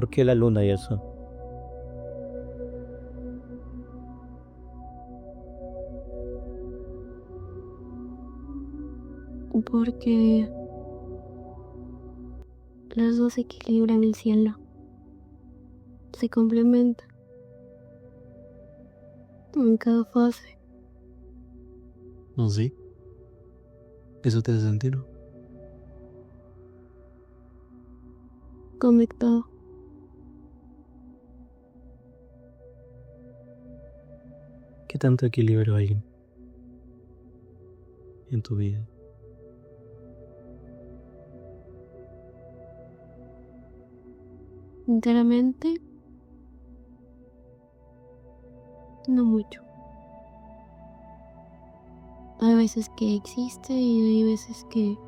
¿Por qué la luna y eso? Porque las dos equilibran el cielo, se complementan en cada fase. ¿No? Sí, eso te hace sentir. Conectado. ¿Qué tanto equilibrio hay en tu vida? Enteramente, no mucho. Hay veces que existe y hay veces que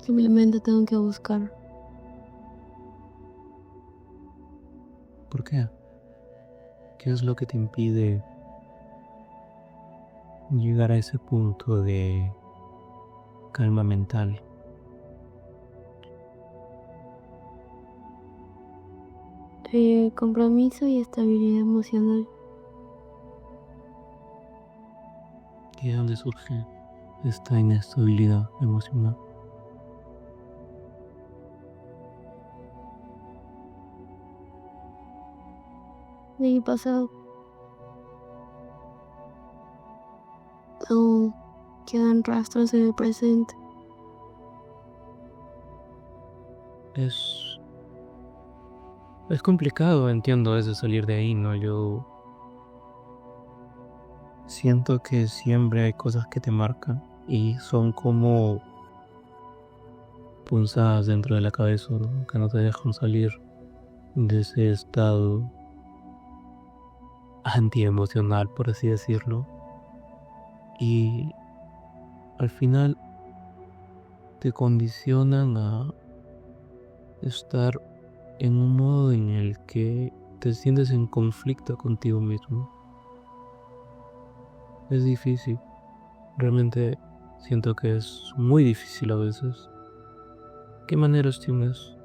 simplemente tengo que buscar. ¿Por qué? ¿Qué es lo que te impide llegar a ese punto de calma mental? Compromiso y estabilidad emocional. ¿Y de dónde surge esta inestabilidad emocional? De mi pasado aún quedan rastros en el presente. Es, es complicado, entiendo, eso salir de ahí, ¿no? Yo siento que siempre hay cosas que te marcan y son como punzadas dentro de la cabeza, ¿no? Que no te dejan salir de ese estado antiemocional, por así decirlo. Y al final te condicionan a estar en un modo en el que te sientes en conflicto contigo mismo. Es difícil, realmente siento que es muy difícil a veces. ¿Qué maneras tienes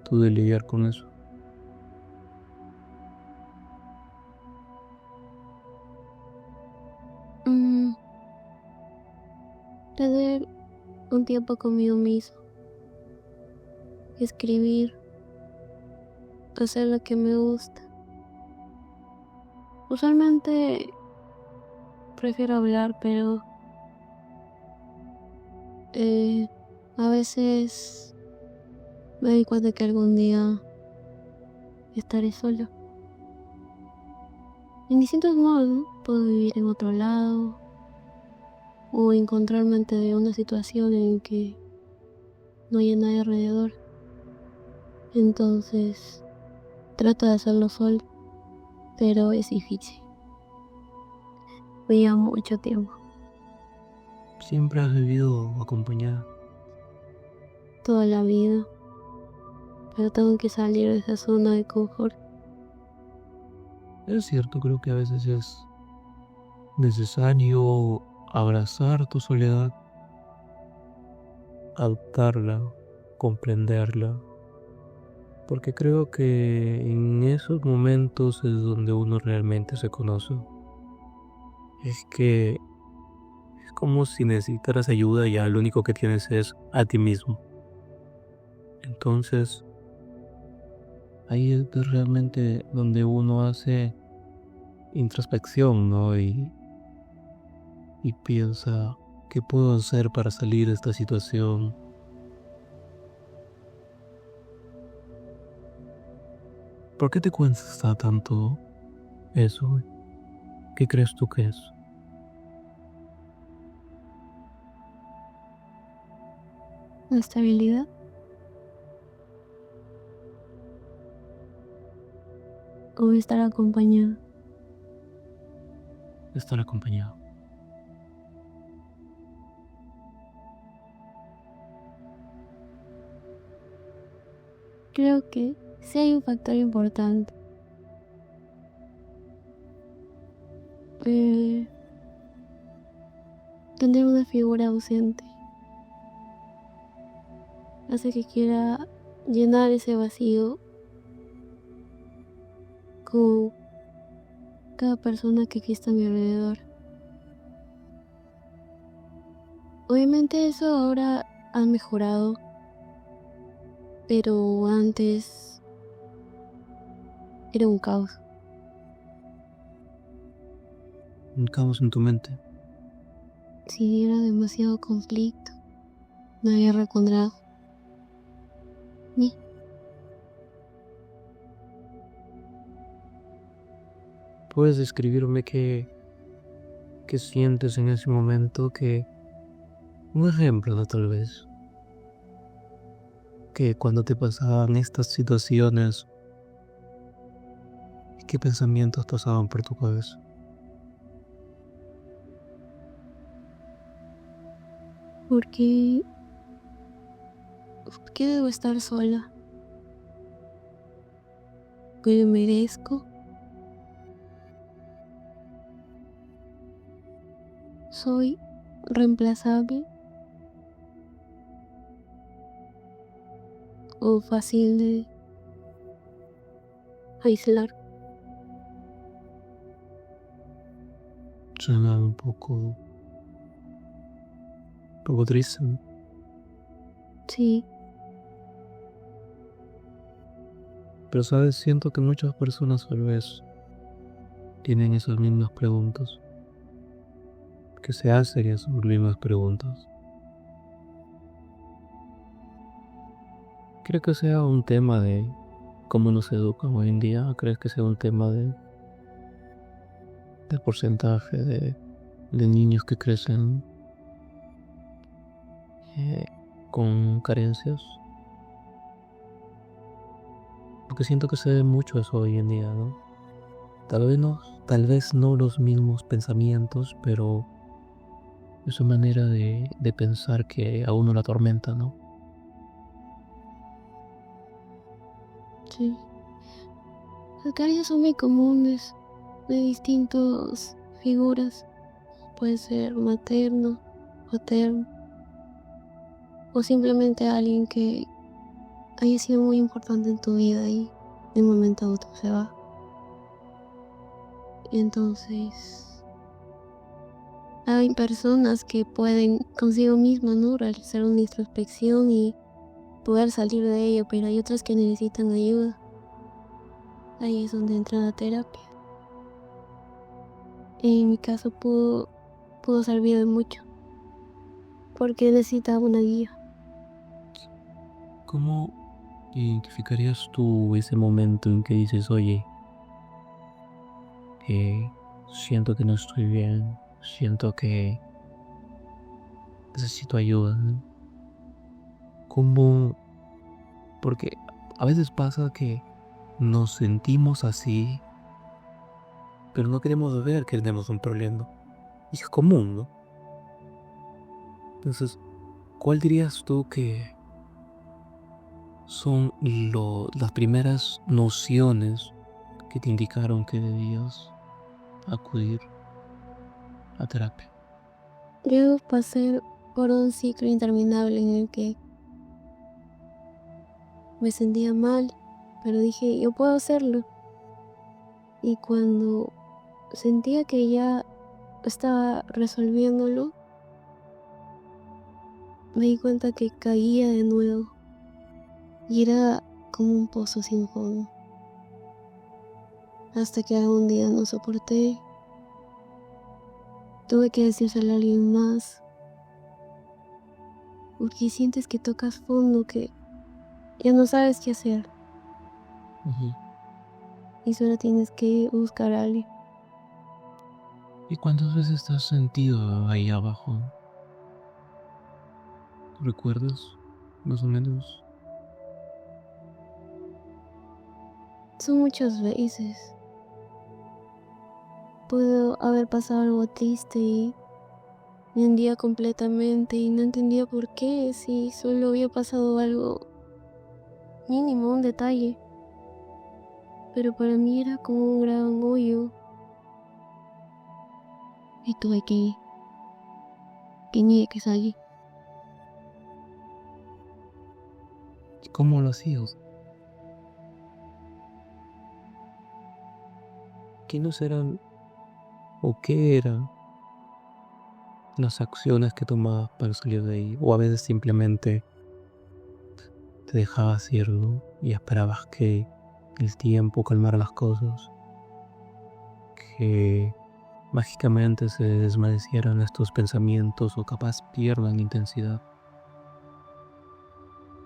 tú de lidiar con eso? Mm, Tener un tiempo conmigo mismo. Escribir. Hacer lo que me gusta. Usualmente prefiero hablar, pero eh, a veces me doy cuenta que algún día estaré solo. En distintos modos, ¿no? Puedo vivir en otro lado o encontrarme ante una situación en que no hay nadie alrededor. Entonces trato de hacerlo solo, pero es difícil. Lleva mucho tiempo, Siempre has vivido acompañada. toda la vida, pero tengo que salir de esa zona de confort. Es cierto, creo que a veces es necesario abrazar tu soledad, adoptarla, comprenderla, porque creo que en esos momentos es donde uno realmente se conoce. Es que es como si necesitaras ayuda y ya lo único que tienes es a ti mismo. Entonces, ahí es realmente donde uno hace introspección, ¿no? Y piensa, ¿qué puedo hacer para salir de esta situación? ¿Por qué te cuesta tanto eso? ¿Qué crees tú que es? La estabilidad o estar acompañado. Estar acompañado. Creo que sí hay un factor importante. Eh, Tener una figura ausente hace que quiera llenar ese vacío con cada persona que aquí está a mi alrededor. Obviamente eso ahora ha mejorado, pero antes era un caos. Un caos en tu mente. Sí, era demasiado conflicto, una guerra contra mí. ¿Puedes describirme qué sientes en ese momento? Un ejemplo, ¿no? Tal vez. Que cuando te pasaban estas situaciones, ¿qué pensamientos pasaban por tu cabeza? ¿Por qué debo estar sola? ¿Me merezco? ¿Soy reemplazable o fácil de aislar? Suena un poco triste, ¿no? Sí, Pero sabes, siento que muchas personas tal vez tienen esas mismas preguntas, que se hacen esas mismas preguntas. ¿Creo que sea un tema de cómo nos educan hoy en día? ¿Crees que sea un tema del porcentaje de niños que crecen eh, con carencias? Porque siento que se ve mucho eso hoy en día, ¿no? Tal vez no los mismos pensamientos, pero esa manera de pensar que a uno la atormenta, ¿no? sí. Las carencias son muy comunes de distintas figuras. Puede ser materno, paterno o simplemente alguien que haya sido muy importante en tu vida y de un momento a otro se va. Entonces, hay personas que pueden consigo mismas, ¿no?, realizar una introspección y poder salir de ello, pero hay otras que necesitan ayuda. Ahí es donde entra la terapia. En mi caso pudo servir de mucho, porque necesitaba una guía. ¿Cómo identificarías tú ese momento en que dices, oye, siento que no estoy bien, siento que necesito ayuda, ¿no? ¿Cómo? Porque a veces pasa que nos sentimos así, pero no queremos ver que tenemos un problema. Y es común, ¿no? Entonces, ¿cuál dirías tú que son las primeras nociones que te indicaron que debías acudir a terapia? Yo pasé por un ciclo interminable en el que me sentía mal, pero dije, yo puedo hacerlo. Y cuando sentía que ya estaba resolviéndolo, me di cuenta que caía de nuevo y era como un pozo sin fondo. Hasta que algún día no soporté, tuve que decírselo a alguien más, porque sientes que tocas fondo, que ya no sabes qué hacer Ujú. y solo tienes que buscar a alguien. ¿Y cuántas veces te has sentido ahí abajo? ¿Recuerdas? Más o menos. Son muchas veces. Pudo haber pasado algo triste y me hundía completamente y no entendía por qué, si solo había pasado algo mínimo, un detalle. Pero para mí era como un gran hoyo y tuve que salir. ¿Cómo lo hacías? ¿Quiénes eran o qué eran las acciones que tomabas para salir de ahí? O a veces simplemente te dejabas ir, ¿no? Y esperabas que el tiempo calmara las cosas, que mágicamente se desvanecieran estos pensamientos o capaz pierdan intensidad.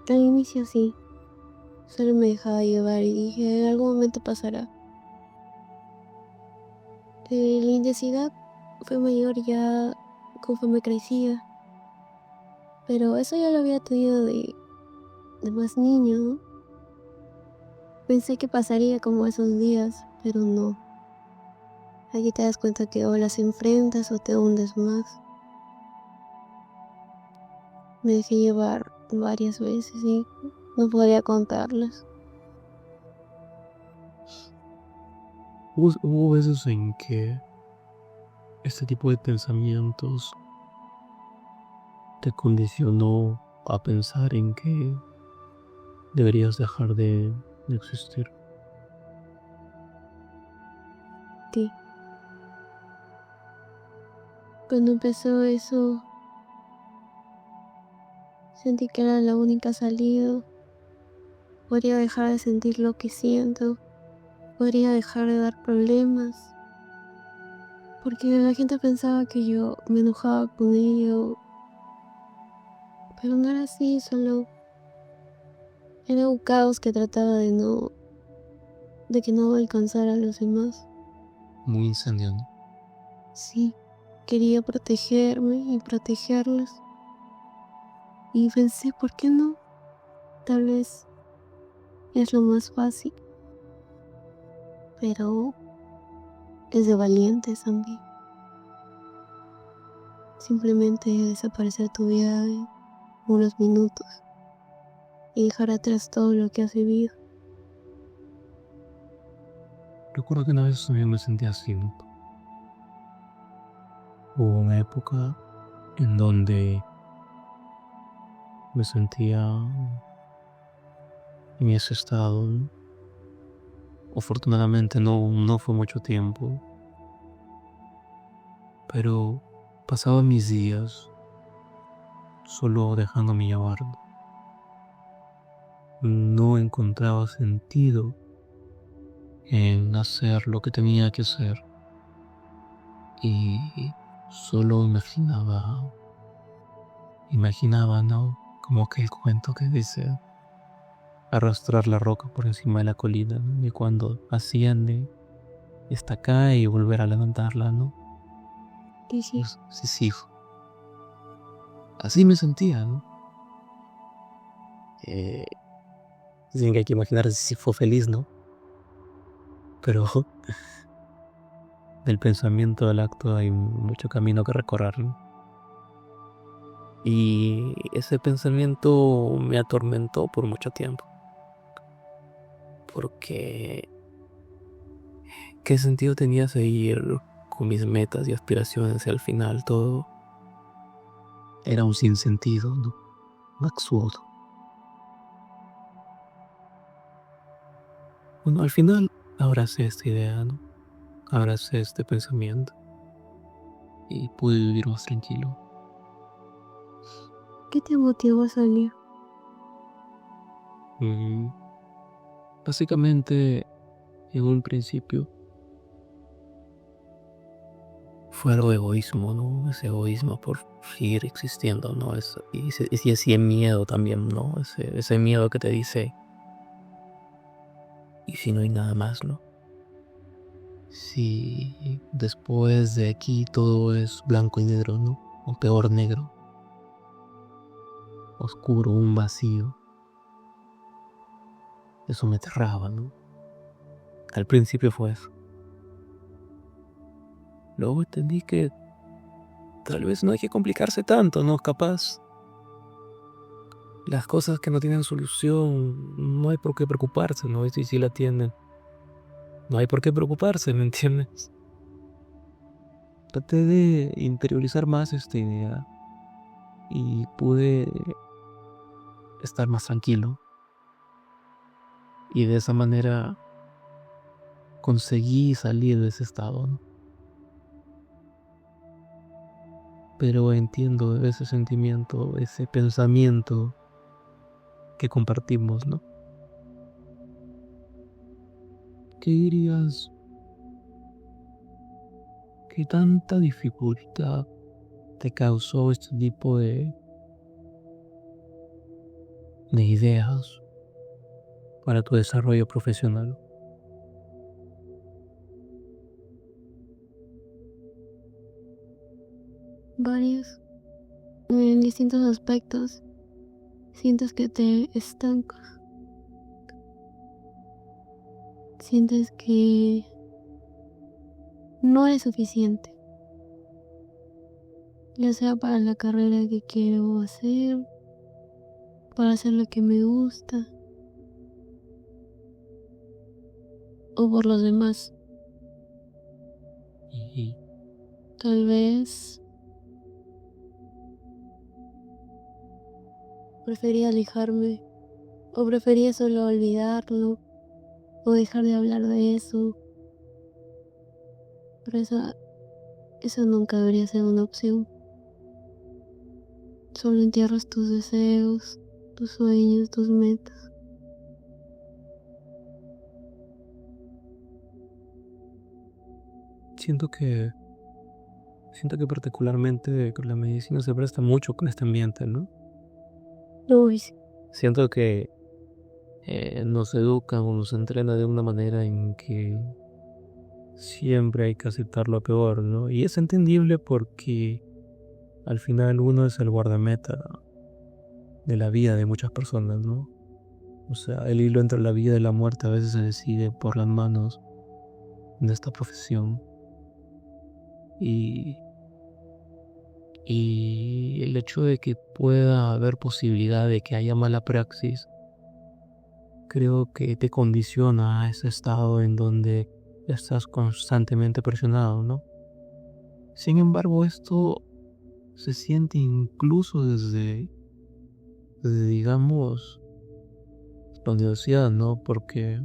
Al inicio sí, solo me dejaba llevar y dije, en algún momento pasará. La intensidad fue mayor ya conforme crecía, pero eso ya lo había tenido de más niño, ¿no? Pensé que pasaría como esos días, pero no. Aquí te das cuenta que o las enfrentas o te hundes más. Me dejé llevar varias veces y no podía contarlas. Hubo veces en que este tipo de pensamientos te condicionó a pensar en que deberías dejar de existir. Sí. Cuando empezó eso, sentí que era la única salida. Podría dejar de sentir lo que siento. Podría dejar de dar problemas. Porque la gente pensaba que yo me enojaba con ello. Pero no era así, solo era un caos que trataba de que no alcanzara a los demás. Muy incendiando. Sí, quería protegerme y protegerlos. Y pensé, ¿por qué no? Tal vez es lo más fácil, pero es de valientes también. Simplemente desaparecer tu vida en unos minutos y dejar atrás todo lo que has vivido. Recuerdo que una vez también me sentía así, ¿no? Hubo una época en donde me sentía en ese estado, ¿no? Afortunadamente no fue mucho tiempo, pero pasaba mis días solo dejándome llevar. No encontraba sentido en hacer lo que tenía que hacer y solo imaginaba, ¿no? Como aquel cuento que dice arrastrar la roca por encima de la colina, ¿no? Y cuando asciende, está acá y volver a levantarla, ¿no? Y sí, Pues, sí, así me sentía, ¿no? Eh, Dicen que hay que imaginar si fue feliz, ¿no? Pero del pensamiento al acto hay mucho camino que recorrer, ¿no? Y ese pensamiento me atormentó por mucho tiempo. Porque, ¿qué sentido tenía seguir con mis metas y aspiraciones y al final todo era un sinsentido, ¿no? Absurdo. Bueno, al final abracé esta idea, ¿no? Abracé este pensamiento y pude vivir más tranquilo. ¿qué te motivó a salir? Mm, Básicamente, en un principio fue algo de egoísmo, ¿no? Ese egoísmo por seguir existiendo, ¿no? Ese miedo también, ¿no? Ese miedo que te dice, ¿y si no hay nada más, no? Si después de aquí todo es blanco y negro, ¿no? O peor, negro, oscuro, un vacío. Eso me aterraba, ¿no? Al principio fue eso. Luego entendí que tal vez no hay que complicarse tanto, ¿no? Capaz las cosas que no tienen solución, no hay por qué preocuparse, ¿no? Y si la tienen, no hay por qué preocuparse, ¿me entiendes? Traté de interiorizar más esta idea y pude estar más tranquilo. y de esa manera conseguí salir de ese estado, ¿no? Pero entiendo ese sentimiento, ese pensamiento que compartimos, ¿no? ¿Qué dirías? ¿Qué tanta dificultad te causó este tipo de ideas para tu desarrollo profesional? Varios, en distintos aspectos, sientes que te estancas, sientes que no es suficiente, ya sea para la carrera que quiero hacer, para hacer lo que me gusta, o por los demás. Y Tal vez prefería alejarme, o prefería solo olvidarlo, o dejar de hablar de eso, pero eso nunca debería ser una opción. Solo entierras tus deseos, tus sueños, tus metas. siento que, siento que particularmente la medicina se presta mucho con este ambiente, ¿no? Uy, sí. Siento que nos educan o nos entrena de una manera en que siempre hay que aceptar lo peor, ¿no? Y es entendible porque al final uno es el guardameta de la vida de muchas personas, ¿no? O sea, el hilo entre la vida y la muerte a veces se decide por las manos de esta profesión. Y, y el hecho de que pueda haber posibilidad de que haya mala praxis, creo que te condiciona a ese estado en donde estás constantemente presionado, ¿no? Sin embargo, esto se siente incluso desde digamos, la universidad, ¿no? Porque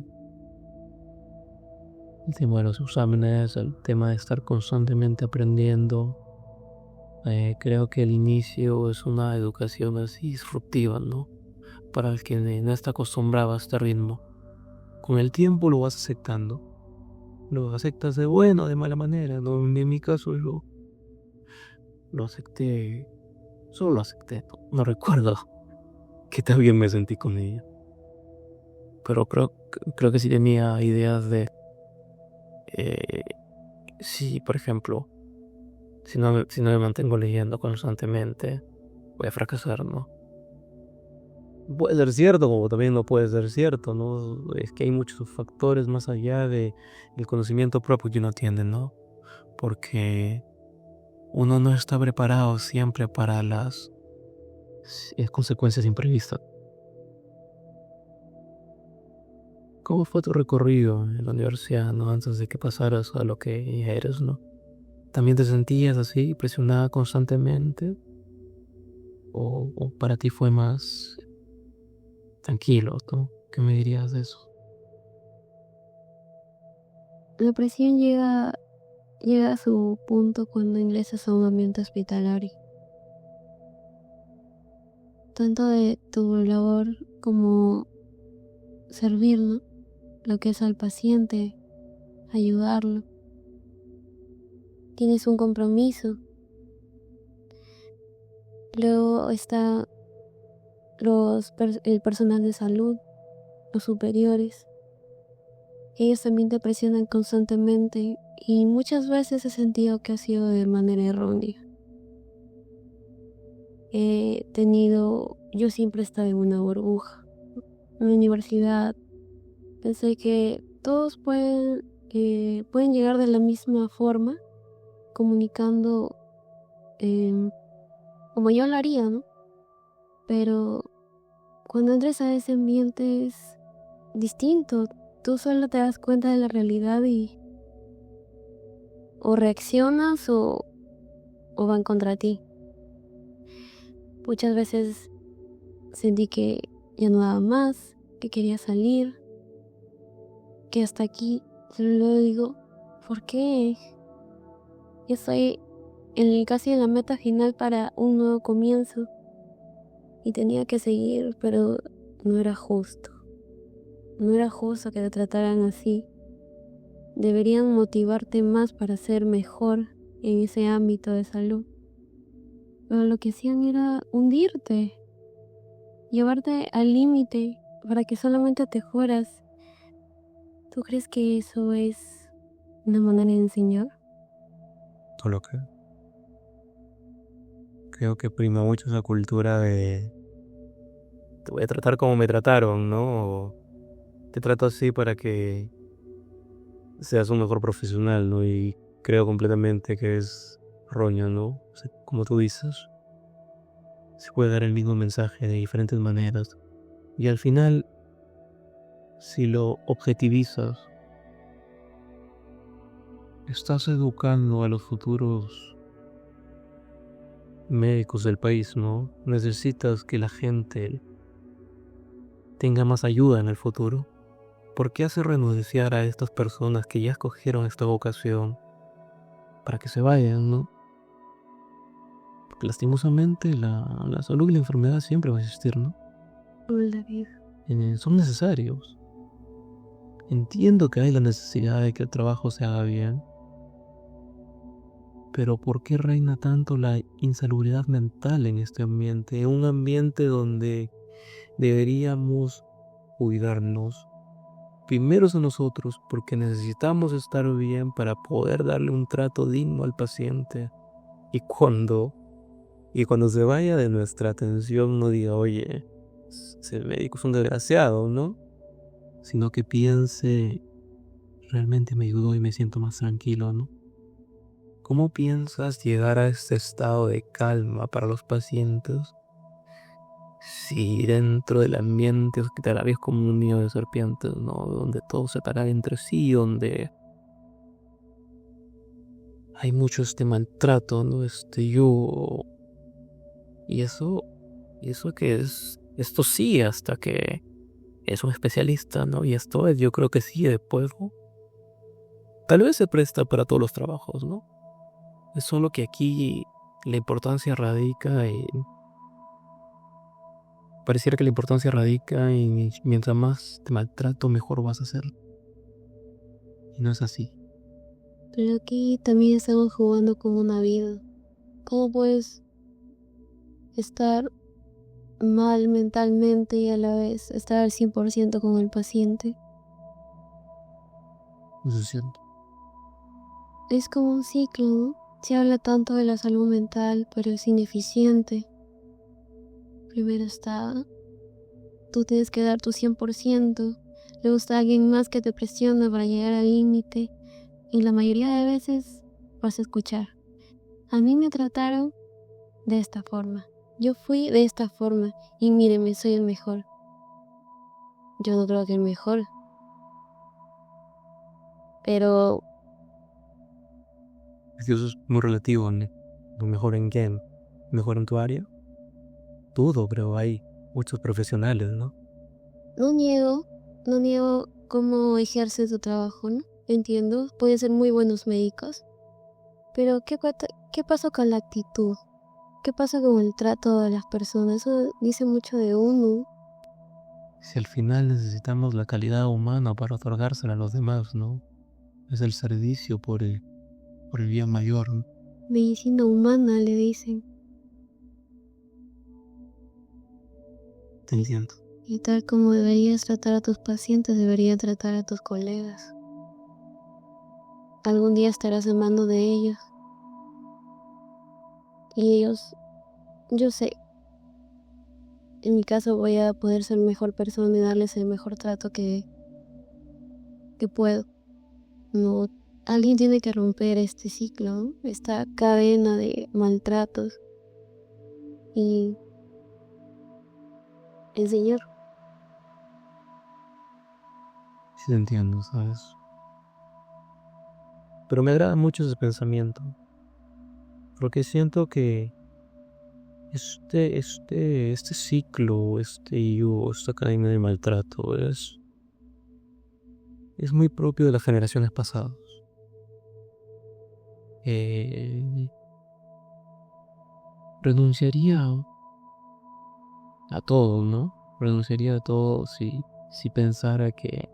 el tema de los exámenes, el tema de estar constantemente aprendiendo, creo que el inicio es una educación así disruptiva, ¿no? Para el que no está acostumbrado a este ritmo. Con el tiempo lo vas aceptando. Lo aceptas de buena o de mala manera, ¿no? En mi caso yo lo acepté, solo lo acepté, no recuerdo qué tan bien me sentí con ella. Pero creo que sí tenía ideas de, eh, si por ejemplo, si no me mantengo leyendo constantemente, voy a fracasar, ¿no? Puede ser cierto, como también no puede ser cierto, ¿no? Es que hay muchos factores más allá de el conocimiento propio que uno tiene, ¿no? Porque uno no está preparado siempre para las consecuencias imprevistas. ¿Cómo fue tu recorrido en la universidad, ¿no? Antes de que pasaras a lo que ya eres, ¿no? ¿También te sentías así, presionada constantemente? ¿O para ti fue más tranquilo, tú? ¿Qué me dirías de eso? La presión llega a su punto cuando ingresas a un ambiente hospitalario. Tanto de tu labor como servir, ¿no? Lo que es al paciente, ayudarlo. Tienes un compromiso. Luego está el personal de salud, los superiores. Ellos también te presionan constantemente y muchas veces he sentido que ha sido de manera errónea. Yo siempre he estado en una burbuja. En la universidad pensé que todos pueden llegar de la misma forma, comunicando como yo lo haría, ¿no? Pero cuando entres a ese ambiente es distinto. Tú solo te das cuenta de la realidad y o reaccionas o van contra ti. Muchas veces sentí que ya no daba más, que quería salir, que hasta aquí, luego digo, ¿por qué? Yo estoy casi en la meta final para un nuevo comienzo y tenía que seguir, pero no era justo. No era justo que te trataran así. Deberían motivarte más para ser mejor en ese ámbito de salud. Pero lo que hacían era hundirte, llevarte al límite para que solamente te joras. ¿Tú crees que eso es una manera de enseñar? No lo creo. Creo que prima mucho esa cultura de te voy a tratar como me trataron, ¿no? O te trato así para que seas un mejor profesional, ¿no? Y creo completamente que es roña, ¿no? O sea, como tú dices, se puede dar el mismo mensaje de diferentes maneras. Y al final, si lo objetivizas, estás educando a los futuros médicos del país, ¿no? Necesitas que la gente tenga más ayuda en el futuro. ¿Por qué hacer renunciar a estas personas que ya escogieron esta vocación para que se vayan, ¿no? Porque lastimosamente la salud y la enfermedad siempre va a existir, ¿no? La vida. Son necesarios. Entiendo que hay la necesidad de que el trabajo se haga bien, pero ¿por qué reina tanto la insalubridad mental en este ambiente? En un ambiente donde deberíamos cuidarnos primero a nosotros, porque necesitamos estar bien para poder darle un trato digno al paciente. Y cuando se vaya de nuestra atención no diga, oye, ese médico es un desgraciado, ¿no? Sino que piense, realmente me ayudó y me siento más tranquilo, ¿no? ¿Cómo piensas llegar a este estado de calma para los pacientes si dentro del ambiente hospitalario es como un nido de serpientes, ¿no? Donde todo se para entre sí, donde hay mucho maltrato, ¿no? Y eso que es, esto sí, hasta que es un especialista, ¿no? Y esto es, yo creo que sí, después, ¿no? Tal vez se presta para todos los trabajos, ¿no? Es solo que aquí la importancia radica en, pareciera que la importancia radica en mientras más te maltrato, mejor vas a hacer. Y no es así. Pero aquí también estamos jugando con una vida. ¿Cómo puedes estar mal mentalmente y a la vez estar al 100% con el paciente? Eso es cierto. Es como un ciclo, ¿no? Se habla tanto de la salud mental, pero es ineficiente. Primero está, tú tienes que dar tu 100%, luego está alguien más que te presiona para llegar al límite, y la mayoría de veces vas a escuchar. A mí me trataron de esta forma, yo fui de esta forma, y míreme, soy el mejor. Yo no creo que el mejor, pero Es que eso es muy relativo, ¿no? ¿Lo mejor en qué? ¿Mejor en tu área? Dudo, pero hay muchos profesionales, ¿no? no niego cómo ejerce su trabajo, ¿no? Entiendo, pueden ser muy buenos médicos, pero ¿qué pasa con la actitud? ¿Qué pasa con el trato de las personas? Eso dice mucho de uno. Si al final necesitamos la calidad humana para otorgársela a los demás, ¿no? Es el servicio por el bien mayor, ¿no? Medicina humana, le dicen. Te entiendo. Y tal como deberías tratar a tus pacientes, deberías tratar a tus colegas. Algún día estarás en mano de ellos. Y ellos, yo sé, en mi caso voy a poder ser mejor persona y darles el mejor trato que puedo. No, alguien tiene que romper este ciclo, ¿no? Esta cadena de maltratos y enseñar. Sí te entiendo, ¿sabes? Pero me agrada mucho ese pensamiento. Porque siento que este ciclo, esta cadena de maltrato es es muy propio de las generaciones pasadas. Renunciaría a todo, ¿no? Renunciaría a todo si pensara que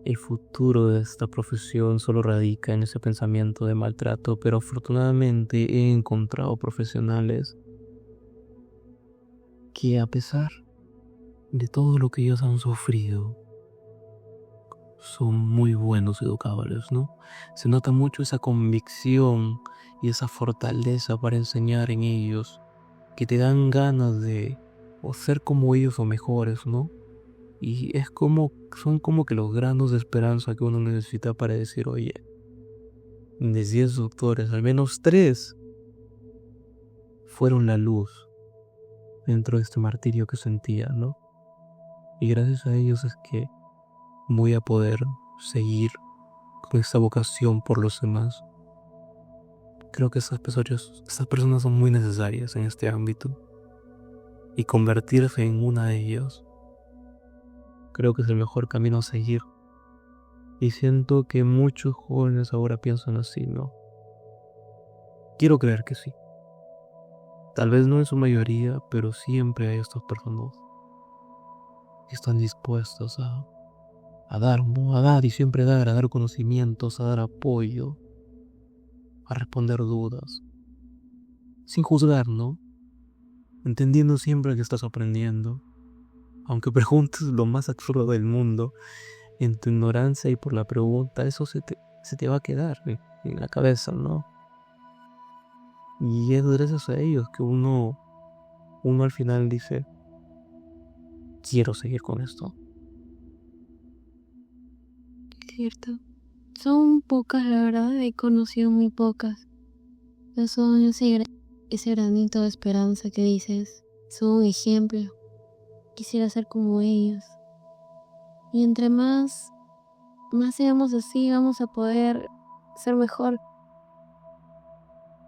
el futuro de esta profesión solo radica en ese pensamiento de maltrato, pero afortunadamente he encontrado profesionales que, a pesar de todo lo que ellos han sufrido, son muy buenos educadores, ¿no? Se nota mucho esa convicción y esa fortaleza para enseñar en ellos, que te dan ganas de o ser como ellos o mejores, ¿no? Y son como que los granos de esperanza que uno necesita para decir, oye, de 10 doctores, al menos 3 fueron la luz dentro de este martirio que sentía, ¿no? Y gracias a ellos es que voy a poder seguir con esta vocación por los demás. Creo que estas personas son muy necesarias en este ámbito, y convertirse en una de ellas creo que es el mejor camino a seguir. Y siento que muchos jóvenes ahora piensan así, ¿no? Quiero creer que sí. Tal vez no en su mayoría, pero siempre hay estas personas que están dispuestas a dar, ¿no? A dar y siempre dar, a dar conocimientos, a dar apoyo, a responder dudas, sin juzgar, ¿no? Entendiendo siempre que estás aprendiendo. Aunque preguntes lo más absurdo del mundo, en tu ignorancia y por la pregunta, eso se te va a quedar en la cabeza, ¿no? Y es gracias a ellos que uno al final dice, quiero seguir con esto. Cierto. Son pocas, la verdad, he conocido muy pocas. Pero son ese granito de esperanza que dices, son un ejemplo. Quisiera ser como ellos. Y entre más seamos así, vamos a poder ser mejor.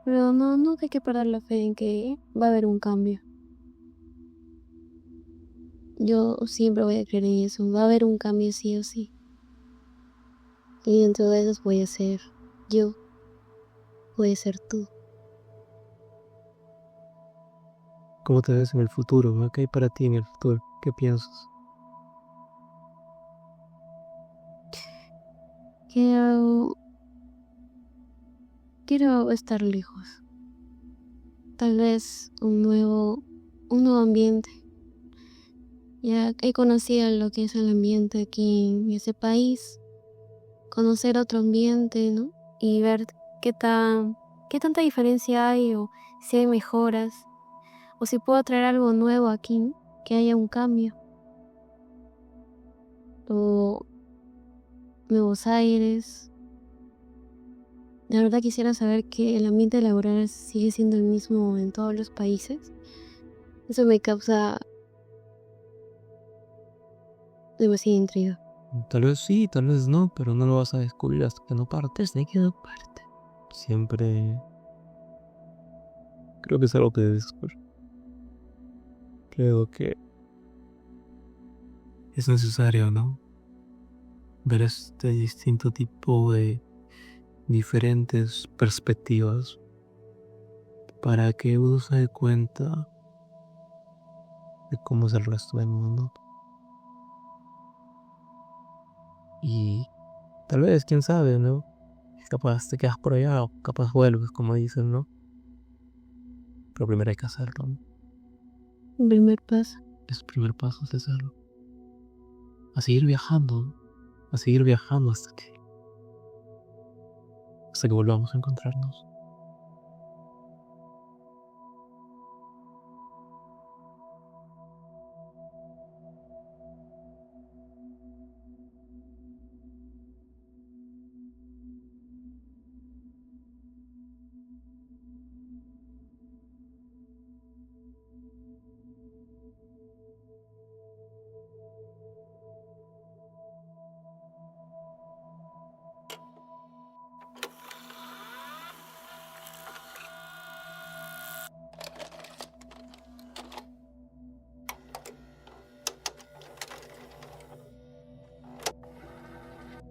Pero no hay que perder la fe en que va a haber un cambio. Yo siempre voy a creer en eso. Va a haber un cambio sí o sí. Y dentro de esos voy a ser yo. Voy a ser tú. ¿Cómo te ves en el futuro, ¿no? ¿Qué hay para ti en el futuro? ¿Qué piensas? Quiero estar lejos. Tal vez un nuevo ambiente. Ya he conocido lo que es el ambiente aquí en ese país. Conocer otro ambiente, ¿no? Y ver qué tanta diferencia hay, o si hay mejoras, o si puedo traer algo nuevo aquí, ¿no? Que haya un cambio. O nuevos aires. La verdad quisiera saber que el ambiente laboral sigue siendo el mismo en todos los países. Eso me causa demasiada intriga. Tal vez sí, tal vez no, pero no lo vas a descubrir hasta que no partes. De que no parte. Siempre creo que es algo que debes descubrir. Creo que es necesario, ¿no? Ver este distinto tipo de diferentes perspectivas para que uno se dé cuenta de cómo es el resto del mundo. Y tal vez, quién sabe, ¿no? Capaz te quedas por allá o capaz vuelves, como dicen, ¿no? Pero primero hay que hacerlo, ¿no? El primer paso. El primer paso es hacerlo. A seguir viajando, ¿no? A seguir viajando hasta que volvamos a encontrarnos.